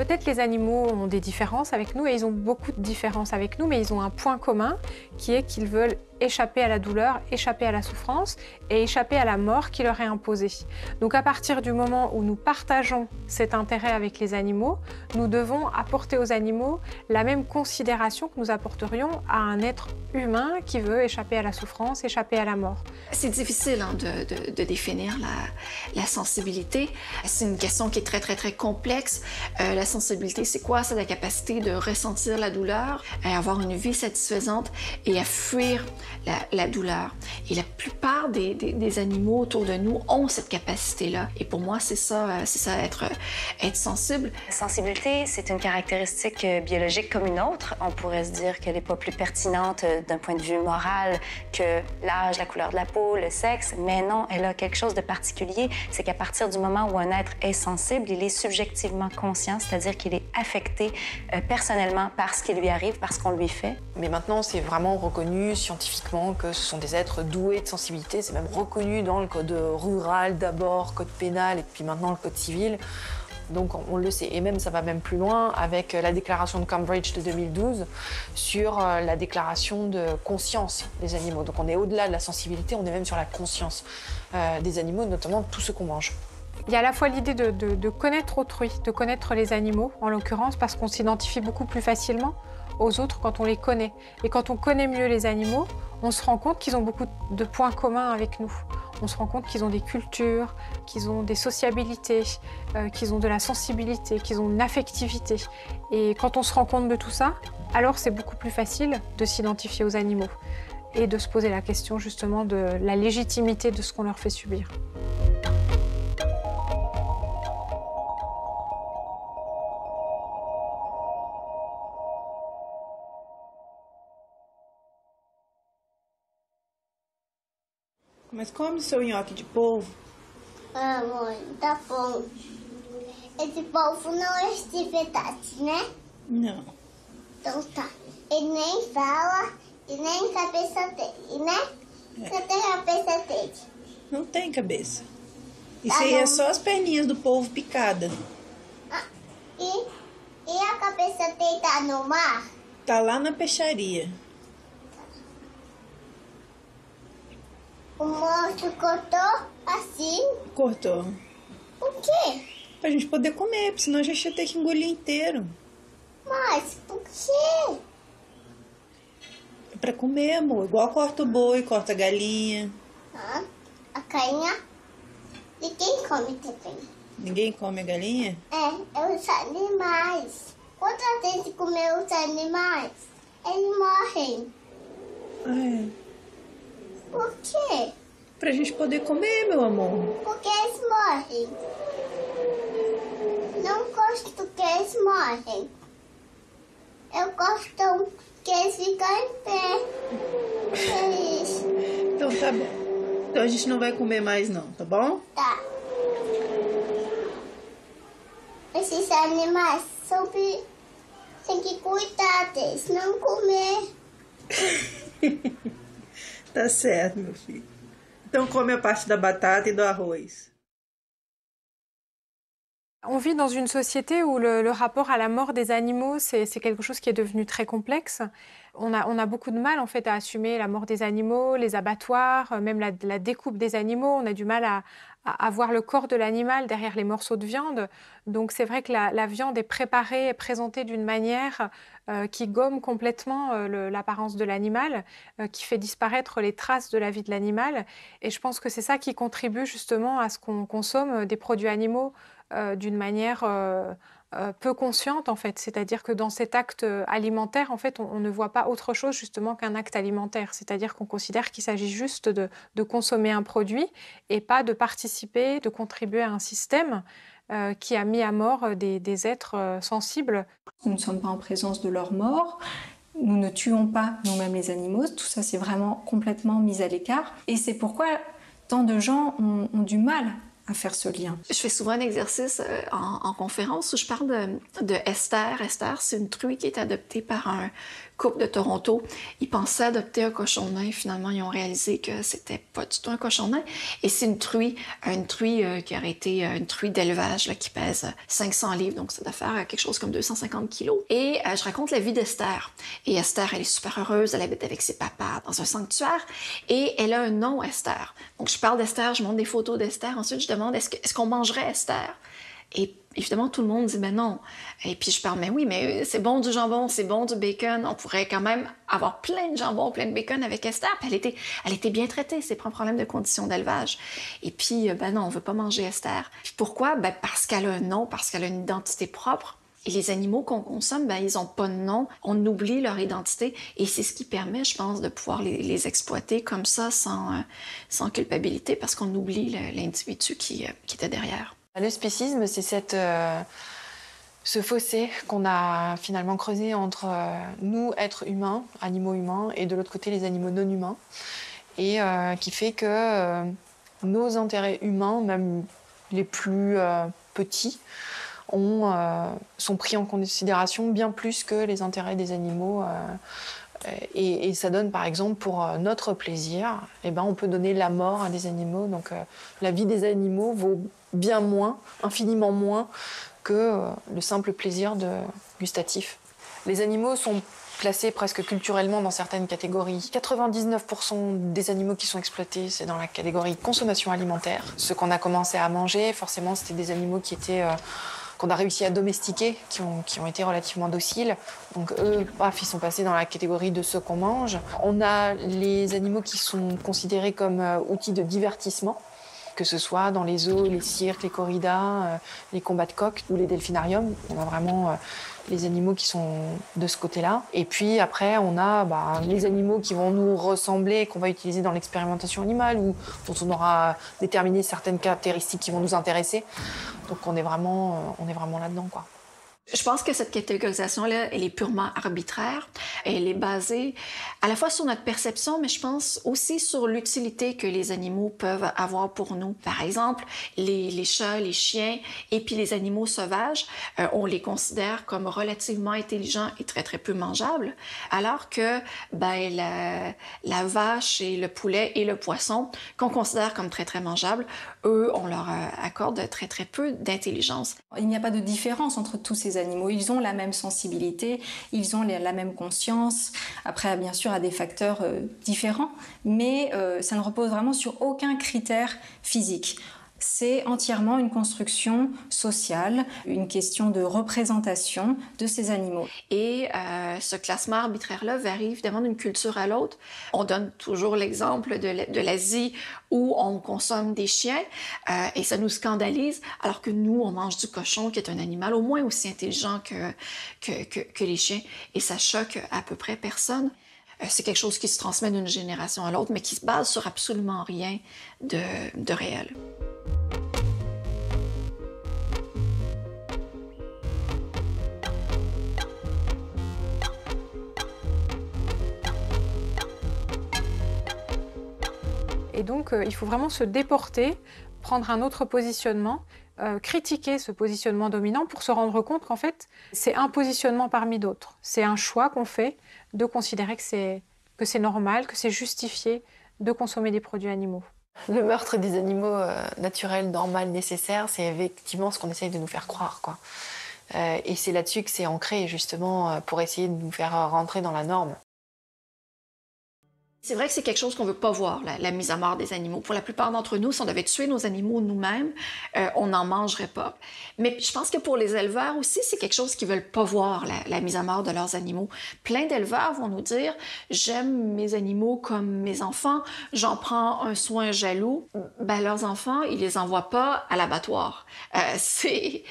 Peut-être les animaux ont des différences avec nous et ils ont beaucoup de différences avec nous, mais ils ont un point commun qui est qu'ils veulent échapper à la douleur, échapper à la souffrance et échapper à la mort qui leur est imposée. Donc à partir du moment où nous partageons cet intérêt avec les animaux, nous devons apporter aux animaux la même considération que nous apporterions à un être humain qui veut échapper à la souffrance, échapper à la mort. C'est difficile de définir la sensibilité. C'est une question qui est très complexe. La sensibilité, c'est quoi? C'est la capacité de ressentir la douleur, à avoir une vie satisfaisante et à fuir la douleur. Et la plupart des animaux autour de nous ont cette capacité-là. Et pour moi, c'est ça être sensible. La sensibilité, c'est une caractéristique biologique comme une autre. On pourrait se dire qu'elle n'est pas plus pertinente d'un point de vue moral que l'âge, la couleur de la peau, le sexe, mais non, elle a quelque chose de particulier. C'est qu'à partir du moment où un être est sensible, il est subjectivement conscient, c'est-à-dire qu'il est affecté personnellement par ce qui lui arrive, par ce qu'on lui fait. Mais maintenant, c'est vraiment reconnu scientifiquement que ce sont des êtres doués de sensibilité. C'est même reconnu dans le code rural d'abord, code pénal et puis maintenant le code civil. Donc on le sait. Et même ça va même plus loin avec la déclaration de Cambridge de 2012 sur la déclaration de conscience des animaux. Donc on est au-delà de la sensibilité, on est même sur la conscience des animaux, notamment tous ceux qu'on mange. Il y a à la fois l'idée de connaître autrui, de connaître les animaux en l'occurrence, parce qu'on s'identifie beaucoup plus facilement aux autres quand on les connaît. Et quand on connaît mieux les animaux, on se rend compte qu'ils ont beaucoup de points communs avec nous. On se rend compte qu'ils ont des cultures, qu'ils ont des sociabilités, qu'ils ont de la sensibilité, qu'ils ont une affectivité. Et quand on se rend compte de tout ça, alors c'est beaucoup plus facile de s'identifier aux animaux et de se poser la question justement de la légitimité de ce qu'on leur fait subir. Mas come o seu nhoque de polvo. Ah, mãe, tá bom. Esse polvo não é de verdade, né? Não. Então tá. Ele nem fala e nem cabeça dele, né? Cadê a cabeça dele? Não tem cabeça. Isso aí é só as perninhas do polvo picada. Ah, e a cabeça dele tá no mar? Tá lá na peixaria. O monstro cortou assim? Cortou. Por quê? Pra gente poder comer, porque senão a gente ia ter que engolir inteiro. Mas por quê? É pra comer, amor. Igual corta o boi, corta a galinha. Ah, a galinha? Ninguém come também. Ninguém come a galinha? É os animais. Quando a gente comer os animais, eles morrem. Ah, é. Por quê? Pra gente poder comer, meu amor. Porque eles morrem. Não gosto que eles morrem. Eu gosto que eles ficam em pé. É isso. Então tá bom. Então a gente não vai comer mais não, tá bom? Tá. Esses animais tem que cuidar deles, não comer. Tá certo, meu filho. Então come a parte da batata e do arroz. On vit dans une société où le rapport à la mort des animaux, c'est quelque chose qui est devenu très complexe. On a beaucoup de mal en fait à assumer la mort des animaux, les abattoirs, même la découpe des animaux. On a du mal à voir le corps de l'animal derrière les morceaux de viande. Donc c'est vrai que la viande est préparée et présentée d'une manière qui gomme complètement l'apparence de l'animal, qui fait disparaître les traces de la vie de l'animal. Et je pense que c'est ça qui contribue justement à ce qu'on consomme des produits animaux d'une manière peu consciente en fait, c'est-à-dire que dans cet acte alimentaire en fait on ne voit pas autre chose justement qu'un acte alimentaire, c'est-à-dire qu'on considère qu'il s'agit juste de consommer un produit et pas de participer, de contribuer à un système qui a mis à mort des êtres sensibles. Nous ne sommes pas en présence de leur mort, nous ne tuons pas nous-mêmes les animaux, tout ça c'est vraiment complètement mis à l'écart et c'est pourquoi tant de gens ont du mal à faire ce lien. Je fais souvent un exercice en conférence où je parle de Esther. Esther, c'est une truie qui est adoptée par un couple de Toronto, ils pensaient adopter un cochon nain. Finalement, ils ont réalisé que c'était pas du tout un cochon nain. Et c'est une truie qui aurait été une truie d'élevage qui pèse 500 livres, donc ça doit faire quelque chose comme 250 kilos. Et je raconte la vie d'Esther. Et Esther, elle est super heureuse, elle habite avec ses papas dans un sanctuaire et elle a un nom, Esther. Donc je parle d'Esther, je montre des photos d'Esther. Ensuite, je demande est-ce qu'on mangerait Esther? Et évidemment, tout le monde dit, ben non. Et puis je parle, mais oui, mais c'est bon du jambon, c'est bon du bacon. On pourrait quand même avoir plein de jambon, plein de bacon avec Esther. Puis elle était bien traitée, c'est pas un problème de conditions d'élevage. Et puis, ben non, on veut pas manger Esther. Puis pourquoi? Ben parce qu'elle a un nom, parce qu'elle a une identité propre. Et les animaux qu'on consomme, ben ils n'ont pas de nom. On oublie leur identité. Et c'est ce qui permet, je pense, de pouvoir les exploiter comme ça, sans culpabilité, parce qu'on oublie l'individu qui était derrière. Le spécisme, c'est ce fossé qu'on a finalement creusé entre nous, êtres humains, animaux humains, et de l'autre côté, les animaux non humains. Et qui fait que nos intérêts humains, même les plus petits, sont pris en considération bien plus que les intérêts des animaux. Et ça donne, par exemple, pour notre plaisir, eh ben, on peut donner la mort à des animaux. Donc la vie des animaux vaut bien moins, infiniment moins, que le simple plaisir gustatif. Les animaux sont placés presque culturellement dans certaines catégories. 99% des animaux qui sont exploités, c'est dans la catégorie consommation alimentaire. Ceux qu'on a commencé à manger, forcément, c'était des animaux qui étaient... qu'on a réussi à domestiquer, qui ont été relativement dociles. Donc eux, ils sont passés dans la catégorie de ceux qu'on mange. On a les animaux qui sont considérés comme outils de divertissement, que ce soit dans les zoos, les cirques, les corridas, les combats de coqs ou les delphinariums. On a vraiment les animaux qui sont de ce côté-là. Et puis après, on a les animaux qui vont nous ressembler, qu'on va utiliser dans l'expérimentation animale ou dont on aura déterminé certaines caractéristiques qui vont nous intéresser. Donc on est vraiment là-dedans, quoi. Je pense que cette catégorisation-là, elle est purement arbitraire. Elle est basée à la fois sur notre perception, mais je pense aussi sur l'utilité que les animaux peuvent avoir pour nous. Par exemple, les chats, les chiens et puis les animaux sauvages, on les considère comme relativement intelligents et très, très peu mangeables, alors que la vache et le poulet et le poisson, qu'on considère comme très, très mangeables, eux, on leur accorde très, très peu d'intelligence. Il n'y a pas de différence entre tous ces animaux. Ils ont la même sensibilité, ils ont la même conscience. Après, bien sûr, à des facteurs différents, mais ça ne repose vraiment sur aucun critère physique. C'est entièrement une construction sociale, une question de représentation de ces animaux. Et ce classement arbitraire-là varie évidemment d'une culture à l'autre. On donne toujours l'exemple de l'Asie où on consomme des chiens et ça nous scandalise, alors que nous, on mange du cochon, qui est un animal au moins aussi intelligent que les chiens, et ça choque à peu près personne. C'est quelque chose qui se transmet d'une génération à l'autre, mais qui se base sur absolument rien de réel. Et donc, il faut vraiment se déporter, prendre un autre positionnement, critiquer ce positionnement dominant pour se rendre compte qu'en fait, c'est un positionnement parmi d'autres. C'est un choix qu'on fait de considérer que c'est normal, que c'est justifié de consommer des produits animaux. Le meurtre des animaux naturels, normal, nécessaire, c'est effectivement ce qu'on essaye de nous faire croire, quoi. Et c'est là-dessus que c'est ancré, justement, pour essayer de nous faire rentrer dans la norme. C'est vrai que c'est quelque chose qu'on ne veut pas voir, la mise à mort des animaux. Pour la plupart d'entre nous, si on devait tuer nos animaux nous-mêmes, on n'en mangerait pas. Mais je pense que pour les éleveurs aussi, c'est quelque chose qu'ils ne veulent pas voir, la mise à mort de leurs animaux. Plein d'éleveurs vont nous dire « J'aime mes animaux comme mes enfants, j'en prends un soin jaloux. » Leurs enfants, ils ne les envoient pas à l'abattoir. C'est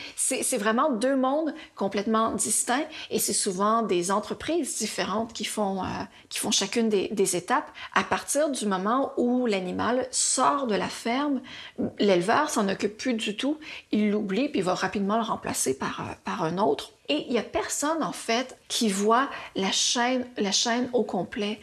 vraiment deux mondes complètement distincts et c'est souvent des entreprises différentes qui font chacune des étapes. À partir du moment où l'animal sort de la ferme, l'éleveur s'en occupe plus du tout, il l'oublie puis il va rapidement le remplacer par un autre. Et il n'y a personne, en fait, qui voit la chaîne au complet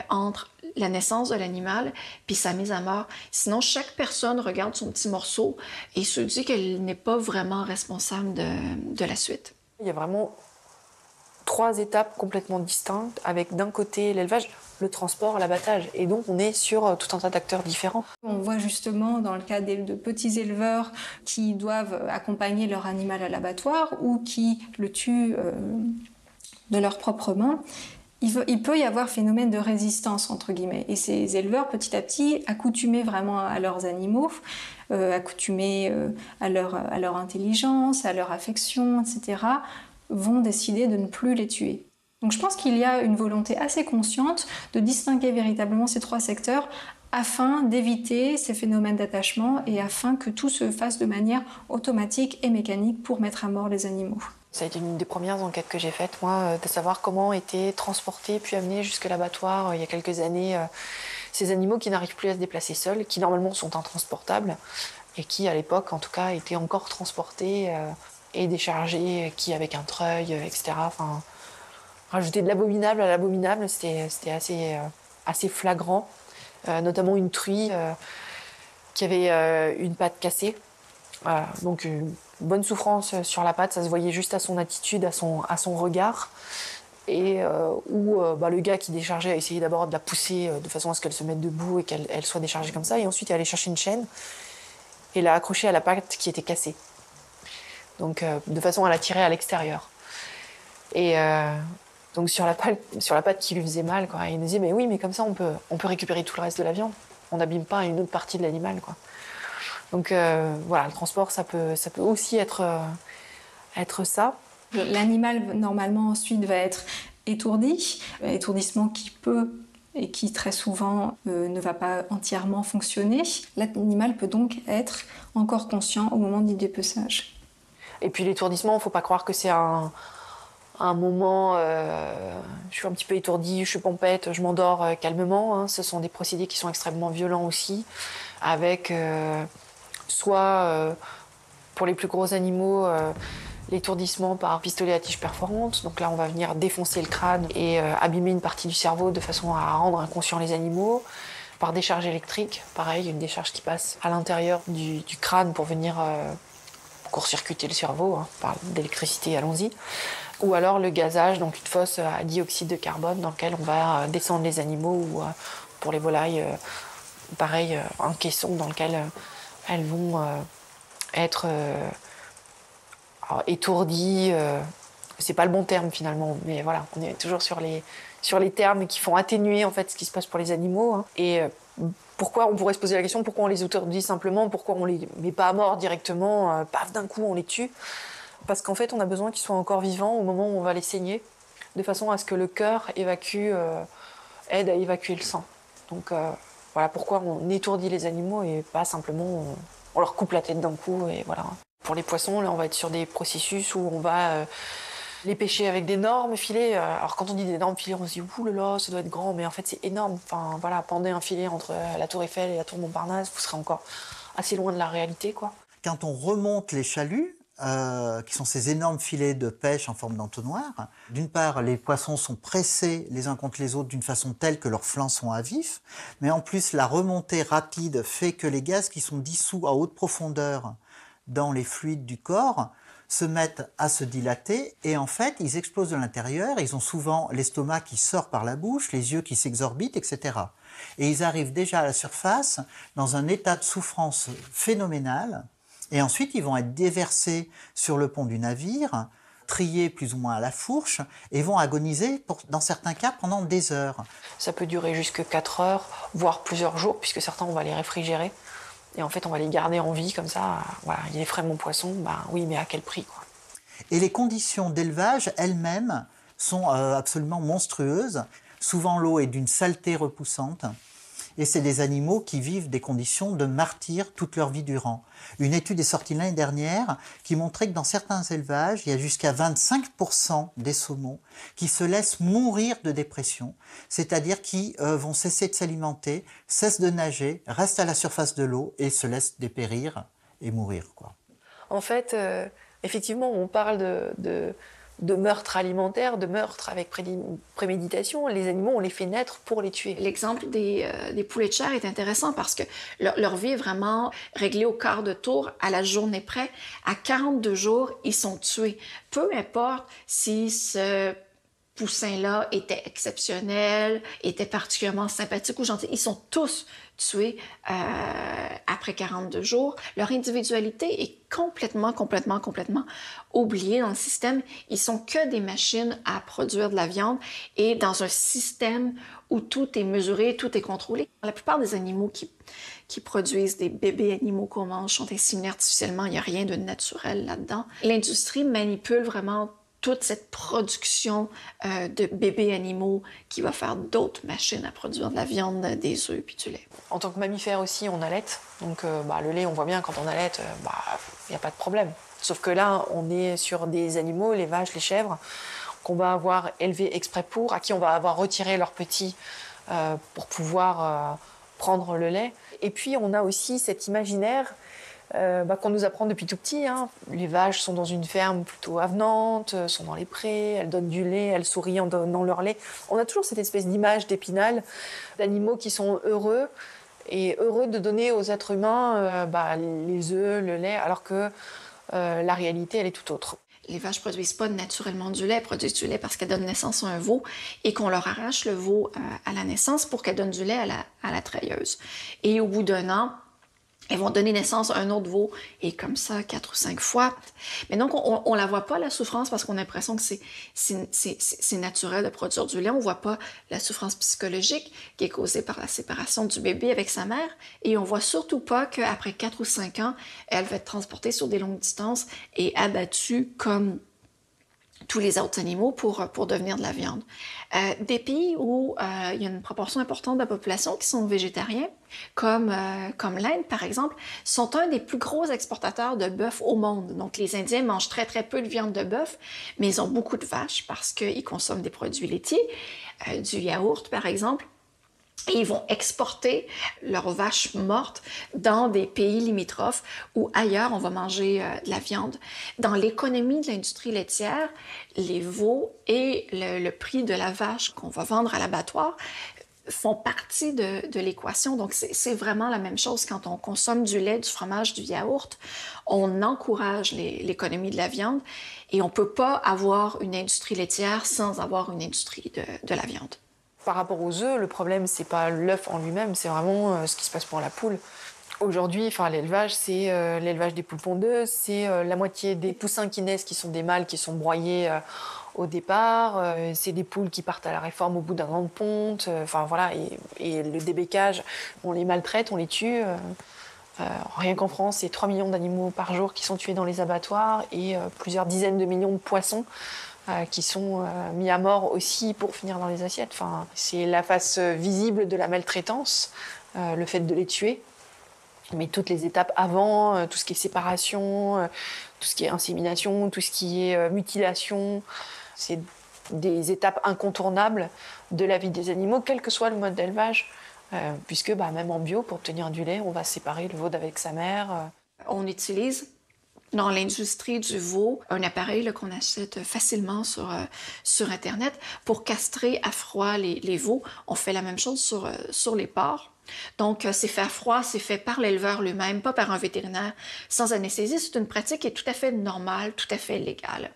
entre la naissance de l'animal puis sa mise à mort. Sinon, chaque personne regarde son petit morceau et se dit qu'elle n'est pas vraiment responsable de la suite. Il y a vraiment 3 étapes complètement distinctes, avec d'un côté l'élevage, le transport, l'abattage. Et donc on est sur tout un tas d'acteurs différents. On voit justement dans le cas de petits éleveurs qui doivent accompagner leur animal à l'abattoir ou qui le tuent de leurs propres mains. Il peut y avoir phénomène de résistance, entre guillemets. Et ces éleveurs, petit à petit, accoutumés vraiment à leurs animaux, accoutumés à leur intelligence, à leur affection, etc., vont décider de ne plus les tuer. Donc je pense qu'il y a une volonté assez consciente de distinguer véritablement ces 3 secteurs afin d'éviter ces phénomènes d'attachement et afin que tout se fasse de manière automatique et mécanique pour mettre à mort les animaux. Ça a été une des premières enquêtes que j'ai faites, moi, de savoir comment étaient transportés puis amenés jusqu'à l'abattoir il y a quelques années ces animaux qui n'arrivent plus à se déplacer seuls, qui normalement sont intransportables et qui, à l'époque, en tout cas, étaient encore transportés et déchargés, qui avec un treuil, etc. Enfin, rajouter de l'abominable à l'abominable, c'était assez flagrant. Notamment une truie qui avait une patte cassée. Donc une bonne souffrance sur la patte, ça se voyait juste à son attitude, à son regard. Et où le gars qui déchargeait a essayé d'abord de la pousser de façon à ce qu'elle se mette debout et qu'elle soit déchargée comme ça. Et ensuite, il est allé chercher une chaîne et l'a accrochée à la patte qui était cassée. Donc de façon à la tirer à l'extérieur. Et donc sur la patte qui lui faisait mal, quoi. Il nous disait, mais oui, mais comme ça, on peut récupérer tout le reste de la viande. On n'abîme pas une autre partie de l'animal, quoi. Donc voilà, le transport, ça peut aussi être ça. L'animal, normalement, ensuite, va être étourdi. Étourdissement qui peut et qui, très souvent, ne va pas entièrement fonctionner. L'animal peut donc être encore conscient au moment du dépeçage. Et puis l'étourdissement, il ne faut pas croire que c'est un moment, je suis un petit peu étourdie, je suis pompette, je m'endors calmement. Hein. Ce sont des procédés qui sont extrêmement violents aussi, avec soit, pour les plus gros animaux, l'étourdissement par pistolet à tige perforante. Donc là, on va venir défoncer le crâne et abîmer une partie du cerveau de façon à rendre inconscients les animaux. Par décharge électrique, pareil, une décharge qui passe à l'intérieur du crâne pour venir court-circuiter le cerveau, hein, par d'électricité, allons-y. Ou alors le gazage, donc une fosse à dioxyde de carbone dans laquelle on va descendre les animaux, ou pour les volailles, pareil, un caisson dans lequel elles vont être étourdies. C'est pas le bon terme finalement, mais voilà, on est toujours sur les termes qui font atténuer en fait ce qui se passe pour les animaux. Hein. Et pourquoi, on pourrait se poser la question, pourquoi on les étourdit simplement, pourquoi on les met pas à mort directement, paf, d'un coup on les tue? Parce qu'en fait, on a besoin qu'ils soient encore vivants au moment où on va les saigner, de façon à ce que le cœur aide à évacuer le sang. Donc voilà pourquoi on étourdit les animaux et pas simplement on leur coupe la tête d'un coup et voilà. Pour les poissons, là, on va être sur des processus où on va les pêcher avec d'énormes filets. Alors quand on dit d'énormes filets, on se dit ouh là là, ça doit être grand, mais en fait c'est énorme. Enfin voilà, pendez un filet entre la Tour Eiffel et la Tour Montparnasse, vous serez encore assez loin de la réalité, quoi. Quand on remonte les chaluts, qui sont ces énormes filets de pêche en forme d'entonnoir. D'une part, les poissons sont pressés les uns contre les autres d'une façon telle que leurs flancs sont à vif, mais en plus, la remontée rapide fait que les gaz qui sont dissous à haute profondeur dans les fluides du corps se mettent à se dilater et en fait, ils explosent de l'intérieur. Ils ont souvent l'estomac qui sort par la bouche, les yeux qui s'exorbitent, etc. Et ils arrivent déjà à la surface dans un état de souffrance phénoménal. Et ensuite, ils vont être déversés sur le pont du navire, triés plus ou moins à la fourche, et vont agoniser, dans certains cas, pendant des heures. Ça peut durer jusque 4 heures, voire plusieurs jours, puisque certains, on va les réfrigérer. Et en fait, on va les garder en vie, comme ça. Voilà, il est frais mon poisson, bah oui, mais à quel prix, quoi. Et les conditions d'élevage elles-mêmes sont absolument monstrueuses. Souvent, l'eau est d'une saleté repoussante. Et c'est des animaux qui vivent des conditions de martyrs toute leur vie durant. Une étude est sortie l'année dernière qui montrait que dans certains élevages, il y a jusqu'à 25% des saumons qui se laissent mourir de dépression, c'est-à-dire qui vont cesser de s'alimenter, cessent de nager, restent à la surface de l'eau et se laissent dépérir et mourir, quoi. En fait, effectivement, on parle de meurtre alimentaire, de meurtre avec préméditation. Les animaux, on les fait naître pour les tuer. L'exemple des poulets de chair est intéressant parce que leur vie est vraiment réglée au quart de tour, à la journée près. À 42 jours, ils sont tués. Peu importe s'ils se poussin-là était exceptionnel, était particulièrement sympathique ou gentil. Ils sont tous tués après 42 jours. Leur individualité est complètement oubliée dans le système. Ils sont que des machines à produire de la viande et dans un système où tout est mesuré, tout est contrôlé. La plupart des animaux qui produisent des bébés animaux qu'on mange sont inséminés artificiellement. Il n'y a rien de naturel là-dedans. L'industrie manipule vraiment toute cette production de bébés animaux qui va faire d'autres machines à produire de la viande, des œufs puis du lait. En tant que mammifère aussi, on allaite. Donc le lait, on voit bien, quand on allaite, il n'y a pas de problème. Sauf que là, on est sur des animaux, les vaches, les chèvres, qu'on va avoir élevés exprès à qui on va avoir retiré leurs petits pour pouvoir prendre le lait. Et puis, on a aussi cet imaginaire qu'on nous apprend depuis tout petit. Hein. Les vaches sont dans une ferme plutôt avenante, sont dans les prés, elles donnent du lait, elles sourient en donnant leur lait. On a toujours cette espèce d'image d'Épinal, d'animaux qui sont heureux, et heureux de donner aux êtres humains les œufs, le lait, alors que la réalité, elle est tout autre. Les vaches ne produisent pas naturellement du lait, elles produisent du lait parce qu'elles donnent naissance à un veau et qu'on leur arrache le veau à la naissance pour qu'elles donnent du lait à la treilleuse. Et au bout d'un an, elles vont donner naissance à un autre veau, et comme ça, 4 ou 5 fois. Mais donc, on la voit pas, la souffrance, parce qu'on a l'impression que c'est naturel de produire du lait. On voit pas la souffrance psychologique qui est causée par la séparation du bébé avec sa mère. Et on voit surtout pas qu'après 4 ou 5 ans, elle va être transportée sur des longues distances et abattue comme tous les autres animaux pour devenir de la viande. Des pays où il y a une proportion importante de la population qui sont végétariens, comme l'Inde par exemple, sont un des plus gros exportateurs de bœuf au monde. Donc les Indiens mangent très très peu de viande de bœuf, mais ils ont beaucoup de vaches parce qu'ils consomment des produits laitiers, du yaourt par exemple. Et ils vont exporter leurs vaches mortes dans des pays limitrophes où ailleurs on va manger de la viande. Dans l'économie de l'industrie laitière, les veaux et le prix de la vache qu'on va vendre à l'abattoir font partie de l'équation. Donc c'est vraiment la même chose quand on consomme du lait, du fromage, du yaourt. On encourage l'économie de la viande et on ne peut pas avoir une industrie laitière sans avoir une industrie de la viande. Par rapport aux œufs, le problème, c'est pas l'œuf en lui-même, c'est vraiment ce qui se passe pour la poule. Aujourd'hui, l'élevage, c'est l'élevage des poules pondeuses, c'est la moitié des poussins qui naissent qui sont des mâles qui sont broyés au départ, c'est des poules qui partent à la réforme au bout d'un an de ponte, et le débécage, on les maltraite, on les tue. Rien qu'en France, c'est 3 millions d'animaux par jour qui sont tués dans les abattoirs et plusieurs dizaines de millions de poissons qui sont mis à mort aussi pour finir dans les assiettes. C'est la face visible de la maltraitance, le fait de les tuer. Mais toutes les étapes avant, tout ce qui est séparation, tout ce qui est insémination, tout ce qui est mutilation, c'est des étapes incontournables de la vie des animaux, quel que soit le mode d'élevage. Puisque même en bio, pour obtenir du lait, on va séparer le veau d'avec sa mère. On utilise dans l'industrie du veau un appareil qu'on achète facilement sur Internet pour castrer à froid les veaux. On fait la même chose sur les porcs. Donc, c'est fait à froid, c'est fait par l'éleveur lui-même, pas par un vétérinaire, sans anesthésie. C'est une pratique qui est tout à fait normale, tout à fait légale.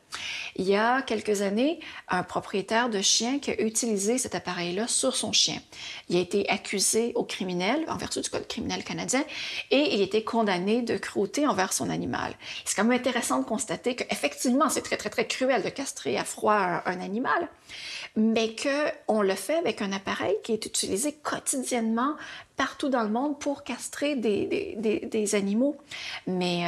Il y a quelques années, un propriétaire de chien qui a utilisé cet appareil-là sur son chien. Il a été accusé au criminel, en vertu du Code criminel canadien, et il a été condamné de cruauté envers son animal. C'est quand même intéressant de constater qu'effectivement, c'est très, très, très cruel de castrer à froid un animal, mais qu'on le fait avec un appareil qui est utilisé quotidiennement partout dans le monde pour castrer des animaux. Mais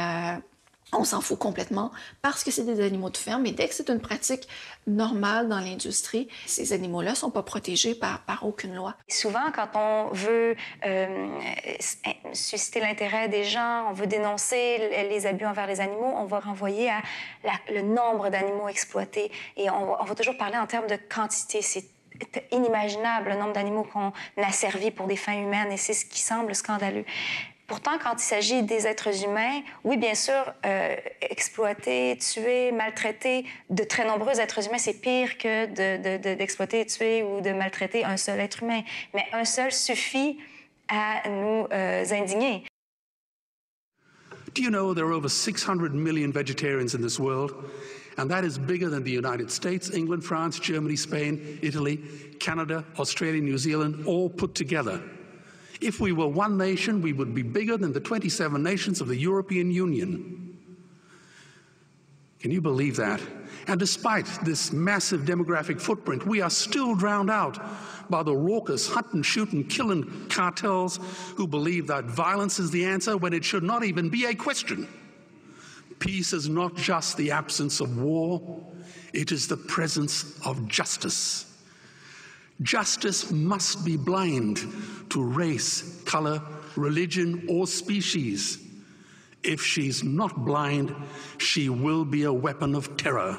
on s'en fout complètement parce que c'est des animaux de ferme et dès que c'est une pratique normale dans l'industrie, ces animaux-là ne sont pas protégés par aucune loi. Souvent, quand on veut susciter l'intérêt des gens, on veut dénoncer les abus envers les animaux, on va renvoyer à le nombre d'animaux exploités et on va toujours parler en termes de quantité. C'est inimaginable le nombre d'animaux qu'on asservit pour des fins humaines et c'est ce qui semble scandaleux. Pourtant, quand il s'agit des êtres humains, oui, bien sûr, exploiter, tuer, maltraiter de très nombreux êtres humains, c'est pire que d'exploiter, tuer ou de maltraiter un seul être humain. Mais un seul suffit à nous indigner. Do you know there are over 600 million vegetarians in this world? And that is bigger than the United States, England, France, Germany, Spain, Italy, Canada, Australia, New Zealand, all put together. If we were one nation, we would be bigger than the 27 nations of the European Union. Can you believe that? And despite this massive demographic footprint, we are still drowned out by the raucous hunt and shoot and killing cartels who believe that violence is the answer when it should not even be a question. Peace is not just the absence of war, it is the presence of justice. Justice must be blind to race, color, religion, or species. If she's not blind, she will be a weapon of terror.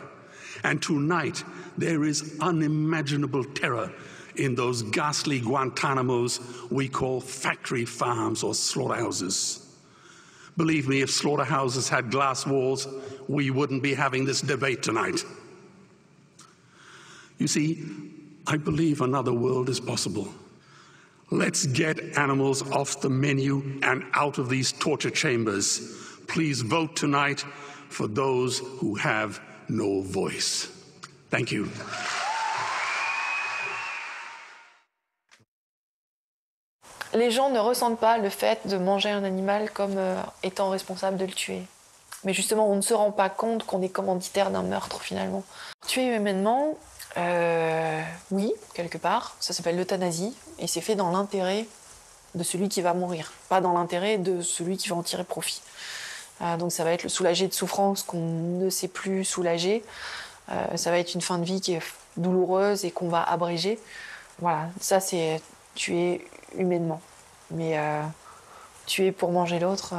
And tonight, there is unimaginable terror in those ghastly Guantanamos we call factory farms or slaughterhouses. Believe me, if slaughterhouses had glass walls, we wouldn't be having this debate tonight. You see, I believe another world is possible. Let's get animals off the menu and out of these torture chambers. Please vote tonight for those who have no voice. Thank you. Les gens ne ressentent pas le fait de manger un animal comme étant responsable de le tuer. Mais justement, on ne se rend pas compte qu'on est commanditaire d'un meurtre, finalement. Tuer humainement, oui, quelque part, ça s'appelle l'euthanasie, et c'est fait dans l'intérêt de celui qui va mourir, pas dans l'intérêt de celui qui va en tirer profit. Donc ça va être le soulager de souffrance qu'on ne sait plus soulager, ça va être une fin de vie qui est douloureuse et qu'on va abréger. Voilà, ça c'est tuer humainement. Mais tuer pour manger l'autre,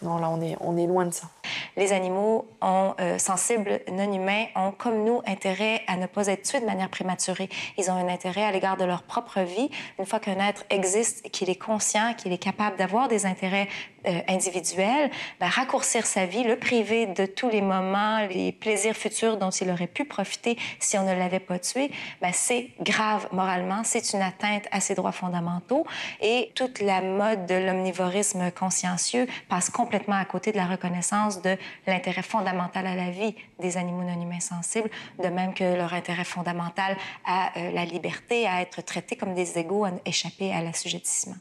non, là on est loin de ça. Les animaux sensibles, non humains, ont comme nous intérêt à ne pas être tués de manière prématurée. Ils ont un intérêt à l'égard de leur propre vie. Une fois qu'un être existe, qu'il est conscient, qu'il est capable d'avoir des intérêts individuels, raccourcir sa vie, le priver de tous les moments, les plaisirs futurs dont il aurait pu profiter si on ne l'avait pas tué, c'est grave moralement, c'est une atteinte à ses droits fondamentaux et toute la mode de l'omnivorisme consciencieux passe complètement à côté de la reconnaissance de l'intérêt fondamental à la vie des animaux non humains sensibles, de même que leur intérêt fondamental à la liberté, à être traités comme des égaux, à échapper à l'assujettissement.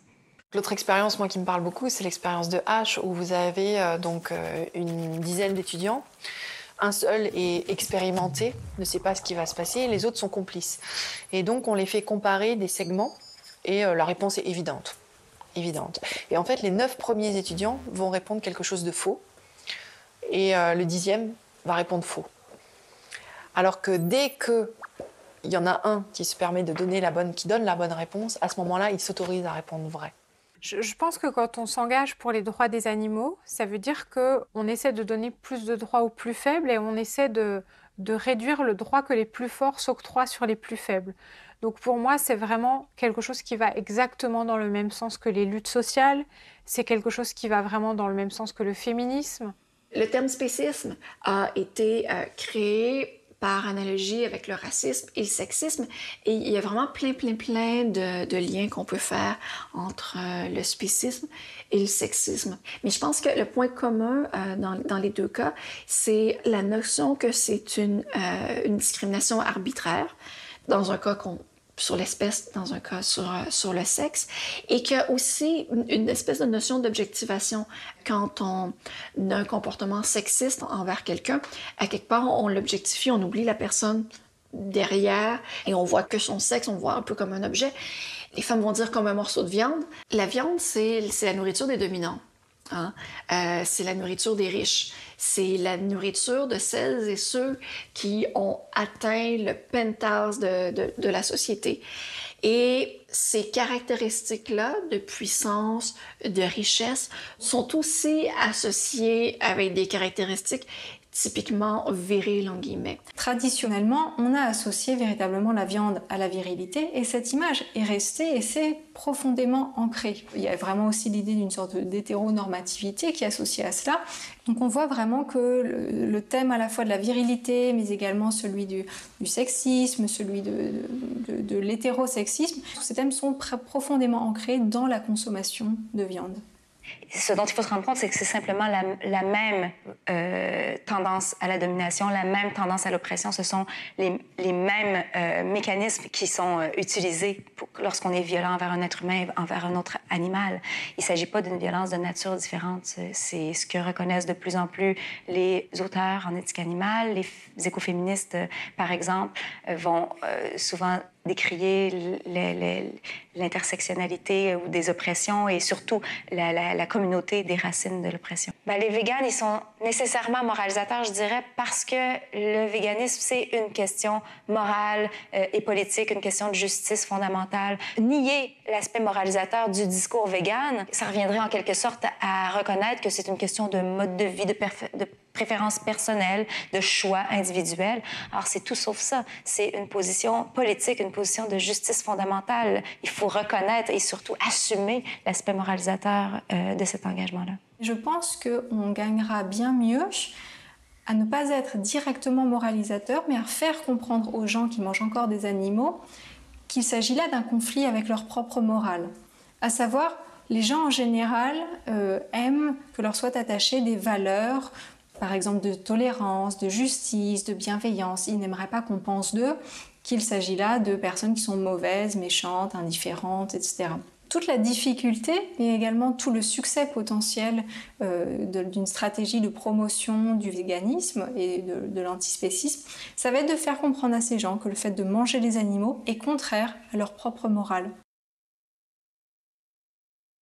L'autre expérience, moi, qui me parle beaucoup, c'est l'expérience de H, où vous avez une dizaine d'étudiants. Un seul est expérimenté, ne sait pas ce qui va se passer, les autres sont complices. Et donc, on les fait comparer des segments, et la réponse est évidente. Et en fait, les 9 premiers étudiants vont répondre quelque chose de faux, et le 10e va répondre faux. Alors que dès qu'il y en a un qui se permet de donner qui donne la bonne réponse, à ce moment-là, il s'autorise à répondre vrai. Je pense que quand on s'engage pour les droits des animaux, ça veut dire qu'on essaie de donner plus de droits aux plus faibles et on essaie de réduire le droit que les plus forts s'octroient sur les plus faibles. Donc pour moi, c'est vraiment quelque chose qui va exactement dans le même sens que les luttes sociales, c'est quelque chose qui va vraiment dans le même sens que le féminisme. Le terme spécisme a été créé par analogie avec le racisme et le sexisme. Et il y a vraiment plein de liens qu'on peut faire entre le spécisme et le sexisme. Mais je pense que le point commun dans les deux cas, c'est la notion que c'est une discrimination arbitraire, dans un cas sur l'espèce, dans un cas sur le sexe, et qu'il y a aussi une espèce de notion d'objectivation. Quand on a un comportement sexiste envers quelqu'un, à quelque part, on l'objectifie, on oublie la personne derrière, et on voit que son sexe, on voit un peu comme un objet. Les femmes vont dire comme un morceau de viande. La viande, c'est la nourriture des dominants. Hein? C'est la nourriture des riches. C'est la nourriture de celles et ceux qui ont atteint le penthouse de la société. Et ces caractéristiques-là de puissance, de richesse, sont aussi associées avec des caractéristiques typiquement viril, en guillemets. Traditionnellement, on a associé véritablement la viande à la virilité et cette image est restée et c'est profondément ancré. Il y a vraiment aussi l'idée d'une sorte d'hétéronormativité qui est associée à cela. Donc on voit vraiment que le thème à la fois de la virilité, mais également celui du sexisme, celui de l'hétérosexisme, tous ces thèmes sont profondément ancrés dans la consommation de viande. Ce dont il faut se rendre compte, c'est que c'est simplement la même tendance à la domination, la même tendance à l'oppression. Ce sont les mêmes mécanismes qui sont utilisés lorsqu'on est violent envers un être humain, envers un autre animal. Il ne s'agit pas d'une violence de nature différente. C'est ce que reconnaissent de plus en plus les auteurs en éthique animale. Les écoféministes, par exemple, vont souvent décrier l'intersectionnalité ou des oppressions et surtout la communauté des racines de l'oppression. Les véganes, ils sont nécessairement moralisateurs, je dirais, parce que le véganisme, c'est une question morale et politique, une question de justice fondamentale. Nier l'aspect moralisateur du discours végane, ça reviendrait en quelque sorte à reconnaître que c'est une question de mode de vie, de préférence personnelle, de choix individuel. Alors, c'est tout sauf ça. C'est une position politique, une position de justice fondamentale. Il faut reconnaître et surtout assumer l'aspect moralisateur de cet engagement-là. Je pense qu'on gagnera bien mieux à ne pas être directement moralisateur, mais à faire comprendre aux gens qui mangent encore des animaux qu'il s'agit là d'un conflit avec leur propre morale. À savoir, les gens en général aiment que leur soient attachées des valeurs, par exemple de tolérance, de justice, de bienveillance. Ils n'aimeraient pas qu'on pense d'eux qu'il s'agit là de personnes qui sont mauvaises, méchantes, indifférentes, etc. Toute la difficulté, mais également tout le succès potentiel d'une stratégie de promotion du véganisme et de l'antispécisme, ça va être de faire comprendre à ces gens que le fait de manger les animaux est contraire à leur propre morale.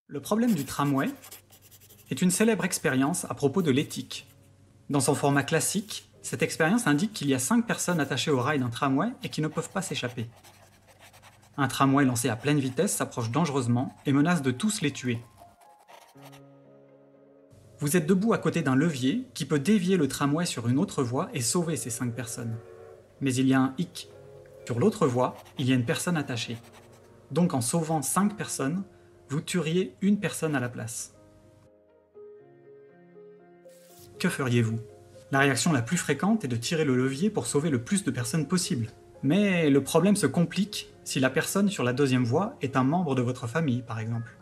Le problème du tramway est une célèbre expérience à propos de l'éthique. Dans son format classique, cette expérience indique qu'il y a 5 personnes attachées au rail d'un tramway et qui ne peuvent pas s'échapper. Un tramway lancé à pleine vitesse s'approche dangereusement et menace de tous les tuer. Vous êtes debout à côté d'un levier qui peut dévier le tramway sur une autre voie et sauver ces 5 personnes. Mais il y a un hic. Sur l'autre voie, il y a une personne attachée. Donc en sauvant 5 personnes, vous tueriez une personne à la place. Que feriez-vous ? La réaction la plus fréquente est de tirer le levier pour sauver le plus de personnes possible. Mais le problème se complique si la personne sur la deuxième voie est un membre de votre famille, par exemple.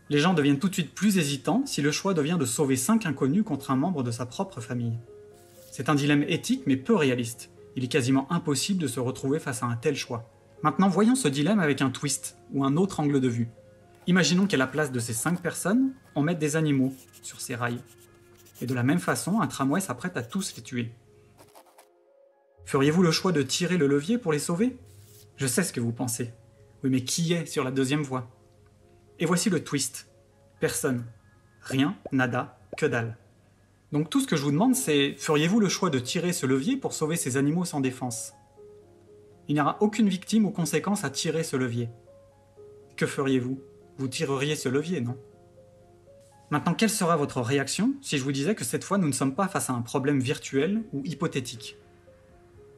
Les gens deviennent tout de suite plus hésitants si le choix devient de sauver 5 inconnus contre un membre de sa propre famille. C'est un dilemme éthique mais peu réaliste. Il est quasiment impossible de se retrouver face à un tel choix. Maintenant, voyons ce dilemme avec un twist, ou un autre angle de vue. Imaginons qu'à la place de ces 5 personnes, on mette des animaux sur ces rails. Et de la même façon, un tramway s'apprête à tous les tuer. Feriez-vous le choix de tirer le levier pour les sauver ? Je sais ce que vous pensez. Oui, mais qui est sur la deuxième voie ? Et voici le twist. Personne. Rien, nada, que dalle. Donc tout ce que je vous demande, c'est feriez-vous le choix de tirer ce levier pour sauver ces animaux sans défense ? Il n'y aura aucune victime ou conséquence à tirer ce levier. Que feriez-vous ? Vous tireriez ce levier, non ? Maintenant, quelle sera votre réaction si je vous disais que cette fois, nous ne sommes pas face à un problème virtuel ou hypothétique ?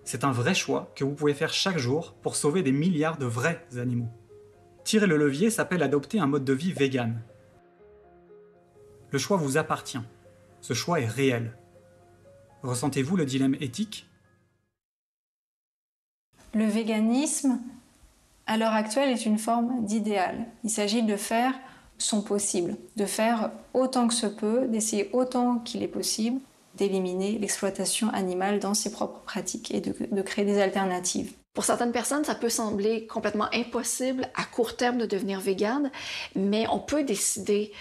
C'est un vrai choix que vous pouvez faire chaque jour pour sauver des milliards de vrais animaux. Tirer le levier s'appelle adopter un mode de vie vegan. Le choix vous appartient. Ce choix est réel. Ressentez-vous le dilemme éthique ? Le véganisme, à l'heure actuelle, est une forme d'idéal. Il s'agit de faire son possible, de faire autant que se peut, d'essayer autant qu'il est possible d'éliminer l'exploitation animale dans ses propres pratiques et de créer des alternatives. Pour certaines personnes, ça peut sembler complètement impossible à court terme de devenir végane, mais on peut décider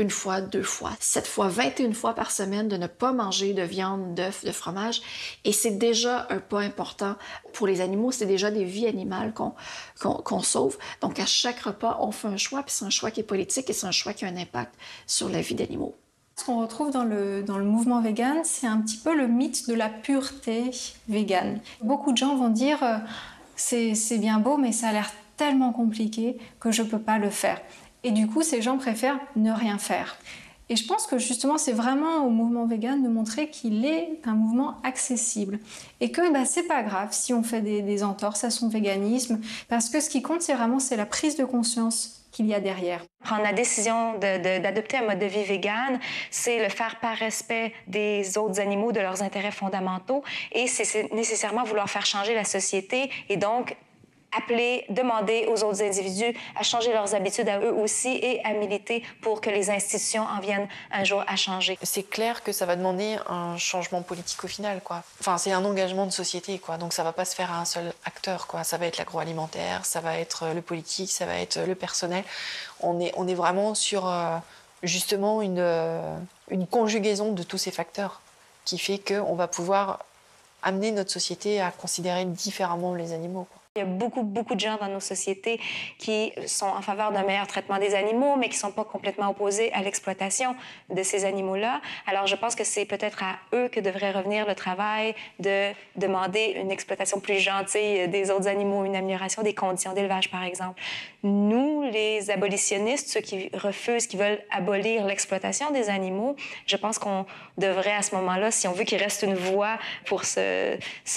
1 fois, 2 fois, 7 fois, 21 fois par semaine de ne pas manger de viande, d'œufs, de fromage. Et c'est déjà un pas important pour les animaux. C'est déjà des vies animales qu'on sauve. Donc, à chaque repas, on fait un choix, puis c'est un choix qui est politique et c'est un choix qui a un impact sur la vie d'animaux. Ce qu'on retrouve dans le mouvement vegan, c'est un petit peu le mythe de la pureté végane. Beaucoup de gens vont dire c'est bien beau, mais ça a l'air tellement compliqué que je ne peux pas le faire. Et du coup, ces gens préfèrent ne rien faire. Et je pense que justement, c'est vraiment au mouvement vegan de montrer qu'il est un mouvement accessible. Et que c'est pas grave si on fait des entorses à son véganisme, parce que ce qui compte, c'est la prise de conscience qu'il y a derrière. Prendre la décision d'adopter un mode de vie vegan, c'est le faire par respect des autres animaux, de leurs intérêts fondamentaux, et c'est nécessairement vouloir faire changer la société et donc appeler, demander aux autres individus à changer leurs habitudes à eux aussi et à militer pour que les institutions en viennent un jour à changer. C'est clair que ça va demander un changement politique au final, quoi. Enfin, c'est un engagement de société, quoi. Donc ça va pas se faire à un seul acteur, quoi. Ça va être l'agroalimentaire, ça va être le politique, ça va être le personnel. On est vraiment sur justement une conjugaison de tous ces facteurs qui fait qu'on va pouvoir amener notre société à considérer différemment les animaux, quoi. Il y a beaucoup de gens dans nos sociétés qui sont en faveur d'un meilleur traitement des animaux, mais qui ne sont pas complètement opposés à l'exploitation de ces animaux-là. Alors, je pense que c'est peut-être à eux que devrait revenir le travail de demander une exploitation plus gentille des autres animaux, une amélioration des conditions d'élevage, par exemple. Nous, les abolitionnistes, ceux qui refusent, qui veulent abolir l'exploitation des animaux, je pense qu'on devrait, à ce moment-là, si on veut qu'il reste une voix pour ce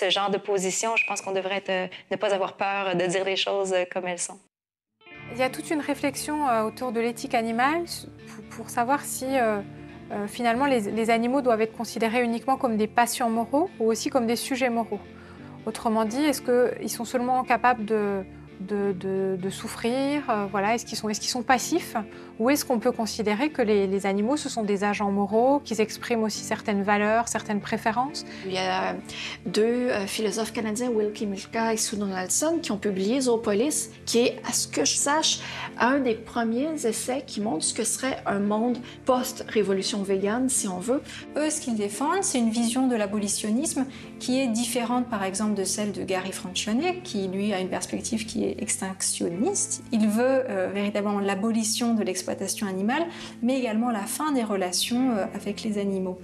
genre de position, je pense qu'on devrait ne pas avoir peur de dire les choses comme elles sont. Il y a toute une réflexion autour de l'éthique animale pour savoir si finalement les animaux doivent être considérés uniquement comme des patients moraux ou aussi comme des sujets moraux. Autrement dit, est-ce qu'ils sont seulement capables de souffrir, voilà, est-ce qu'ils sont passifs, ou est-ce qu'on peut considérer que les animaux, ce sont des agents moraux, qu'ils expriment aussi certaines valeurs, certaines préférences? Il y a deux philosophes canadiens, Wilkie Milka et Sue Donaldson, qui ont publié Zoopolis, qui est, à ce que je sache, un des premiers essais qui montre ce que serait un monde post-révolution végane, si on veut. Eux, ce qu'ils défendent, c'est une vision de l'abolitionnisme qui est différente, par exemple, de celle de Gary Francione, qui, lui, a une perspective qui est extinctionniste. Il veut véritablement l'abolition de l'exploitation animale, mais également la fin des relations avec les animaux.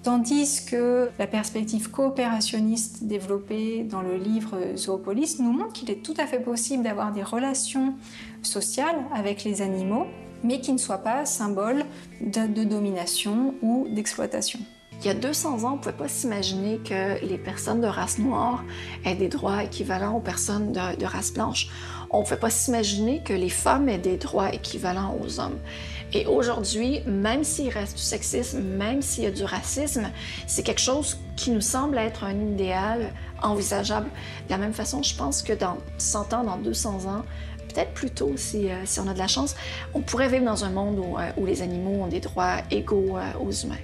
Tandis que la perspective coopérationniste développée dans le livre Zoopolis nous montre qu'il est tout à fait possible d'avoir des relations sociales avec les animaux, mais qui ne soient pas symboles de domination ou d'exploitation. Il y a 200 ans, on ne pouvait pas s'imaginer que les personnes de race noire aient des droits équivalents aux personnes de race blanche. On ne pouvait pas s'imaginer que les femmes aient des droits équivalents aux hommes. Et aujourd'hui, même s'il reste du sexisme, même s'il y a du racisme, c'est quelque chose qui nous semble être un idéal envisageable. De la même façon, je pense que dans 100 ans, dans 200 ans, peut-être plus tôt si on a de la chance, on pourrait vivre dans un monde où les animaux ont des droits égaux aux humains.